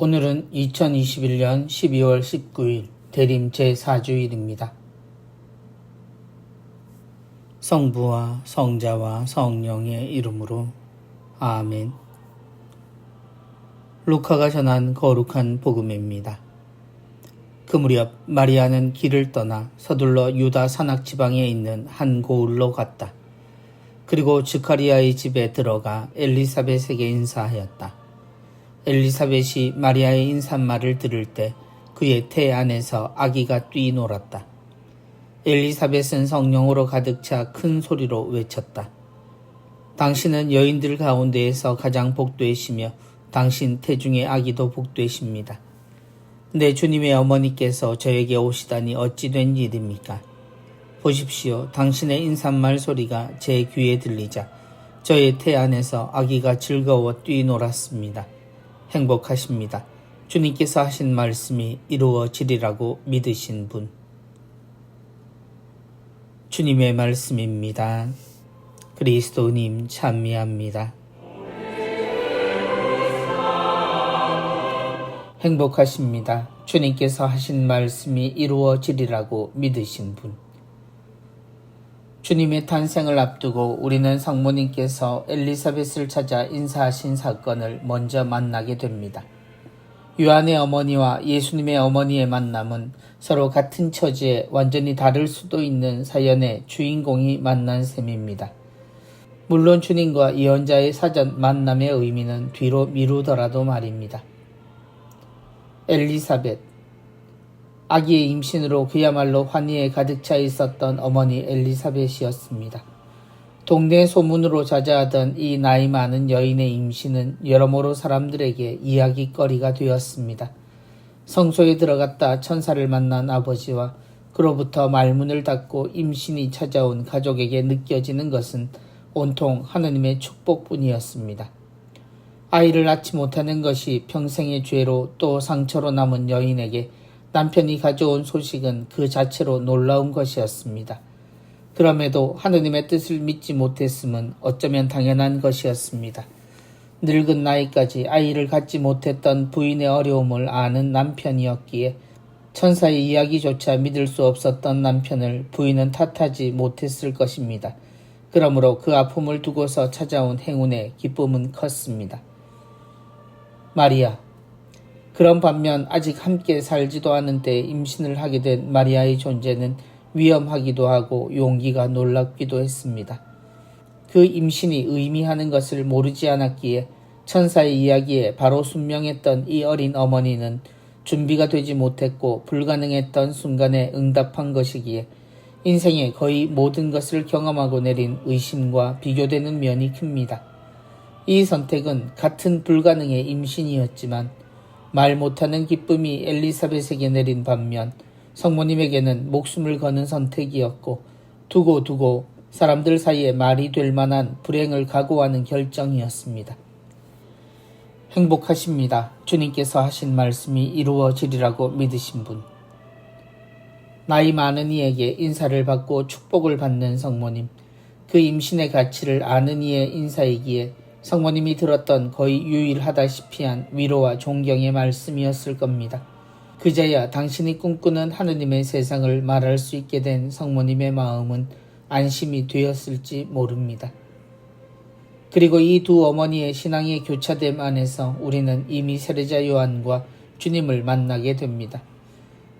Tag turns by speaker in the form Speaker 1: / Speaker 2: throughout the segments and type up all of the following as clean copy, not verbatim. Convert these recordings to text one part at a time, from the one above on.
Speaker 1: 오늘은 2021년 12월 19일 대림 제4주일입니다. 성부와 성자와 성령의 이름으로 아멘. 루카가 전한 거룩한 복음입니다. 그 무렵 마리아는 길을 떠나 서둘러 유다 산악 지방에 있는 한 고을로 갔다. 그리고 스가랴의 집에 들어가 엘리사벳에게 인사하였다. 엘리사벳이 마리아의 인사말을 들을 때 그의 태 안에서 아기가 뛰놀았다. 엘리사벳은 성령으로 가득 차 큰 소리로 외쳤다. 당신은 여인들 가운데에서 가장 복되시며 당신 태중의 아기도 복되십니다. 내 주님의 어머니께서 저에게 오시다니 어찌 된 일입니까? 보십시오. 당신의 인사말 소리가 제 귀에 들리자 저의 태 안에서 아기가 즐거워 뛰놀았습니다. 행복하십니다. 주님께서 하신 말씀이 이루어지리라고 믿으신 분. 주님의 말씀입니다. 그리스도님 찬미합니다. 행복하십니다. 주님께서 하신 말씀이 이루어지리라고 믿으신 분. 주님의 탄생을 앞두고 우리는 성모님께서 엘리사벳을 찾아 인사하신 사건을 먼저 만나게 됩니다. 요한의 어머니와 예수님의 어머니의 만남은 서로 같은 처지에 완전히 다를 수도 있는 사연의 주인공이 만난 셈입니다. 물론 주님과 예언자의 사전 만남의 의미는 뒤로 미루더라도 말입니다. 엘리사벳, 아기의 임신으로 그야말로 환희에 가득 차 있었던 어머니 엘리사벳이었습니다. 동네 소문으로 자자하던 이 나이 많은 여인의 임신은 여러모로 사람들에게 이야기거리가 되었습니다. 성소에 들어갔다 천사를 만난 아버지와 그로부터 말문을 닫고 임신이 찾아온 가족에게 느껴지는 것은 온통 하느님의 축복뿐이었습니다. 아이를 낳지 못하는 것이 평생의 죄로 또 상처로 남은 여인에게 남편이 가져온 소식은 그 자체로 놀라운 것이었습니다. 그럼에도 하느님의 뜻을 믿지 못했음은 어쩌면 당연한 것이었습니다. 늙은 나이까지 아이를 갖지 못했던 부인의 어려움을 아는 남편이었기에 천사의 이야기조차 믿을 수 없었던 남편을 부인은 탓하지 못했을 것입니다. 그러므로 그 아픔을 두고서 찾아온 행운의 기쁨은 컸습니다. 마리아. 그런 반면 아직 함께 살지도 않은 때에 임신을 하게 된 마리아의 존재는 위험하기도 하고 용기가 놀랍기도 했습니다. 그 임신이 의미하는 것을 모르지 않았기에 천사의 이야기에 바로 순명했던 이 어린 어머니는 준비가 되지 못했고 불가능했던 순간에 응답한 것이기에 인생의 거의 모든 것을 경험하고 내린 의심과 비교되는 면이 큽니다. 이 선택은 같은 불가능의 임신이었지만 말 못하는 기쁨이 엘리사벳에게 내린 반면 성모님에게는 목숨을 거는 선택이었고 두고 사람들 사이에 말이 될 만한 불행을 각오하는 결정이었습니다. 행복하십니다. 주님께서 하신 말씀이 이루어지리라고 믿으신 분. 나이 많은 이에게 인사를 받고 축복을 받는 성모님, 그 임신의 가치를 아는 이의 인사이기에 성모님이 들었던 거의 유일하다시피 한 위로와 존경의 말씀이었을 겁니다. 그제야 당신이 꿈꾸는 하느님의 세상을 말할 수 있게 된 성모님의 마음은 안심이 되었을지 모릅니다. 그리고 이 두 어머니의 신앙의 교차됨 안에서 우리는 이미 세례자 요한과 주님을 만나게 됩니다.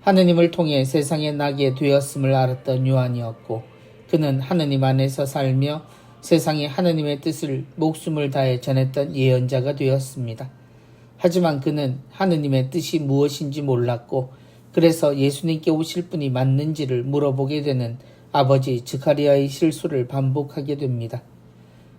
Speaker 1: 하느님을 통해 세상에 나게 되었음을 알았던 요한이었고 그는 하느님 안에서 살며 세상에 하느님의 뜻을 목숨을 다해 전했던 예언자가 되었습니다. 하지만 그는 하느님의 뜻이 무엇인지 몰랐고 그래서 예수님께 오실 분이 맞는지를 물어보게 되는 아버지 스가랴의 실수를 반복하게 됩니다.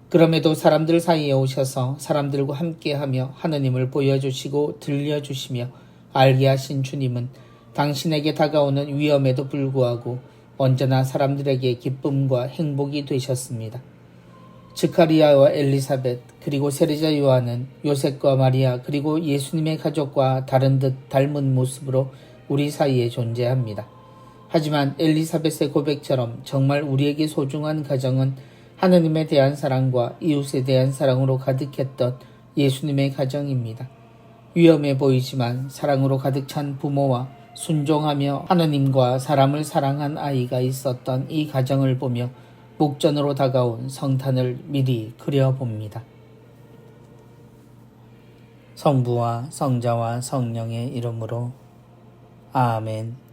Speaker 1: 그럼에도 사람들 사이에 오셔서 사람들과 함께하며 하느님을 보여주시고 들려주시며 알게 하신 주님은 당신에게 다가오는 위험에도 불구하고 언제나 사람들에게 기쁨과 행복이 되셨습니다. 스가랴와 엘리사벳 그리고 세례자 요한은 요셉과 마리아 그리고 예수님의 가족과 다른 듯 닮은 모습으로 우리 사이에 존재합니다. 하지만 엘리사벳의 고백처럼 정말 우리에게 소중한 가정은 하느님에 대한 사랑과 이웃에 대한 사랑으로 가득했던 예수님의 가정입니다. 위험해 보이지만 사랑으로 가득 찬 부모와 순종하며 하느님과 사람을 사랑한 아이가 있었던 이 가정을 보며 목전으로 다가온 성탄을 미리 그려봅니다. 성부와 성자와 성령의 이름으로 아멘.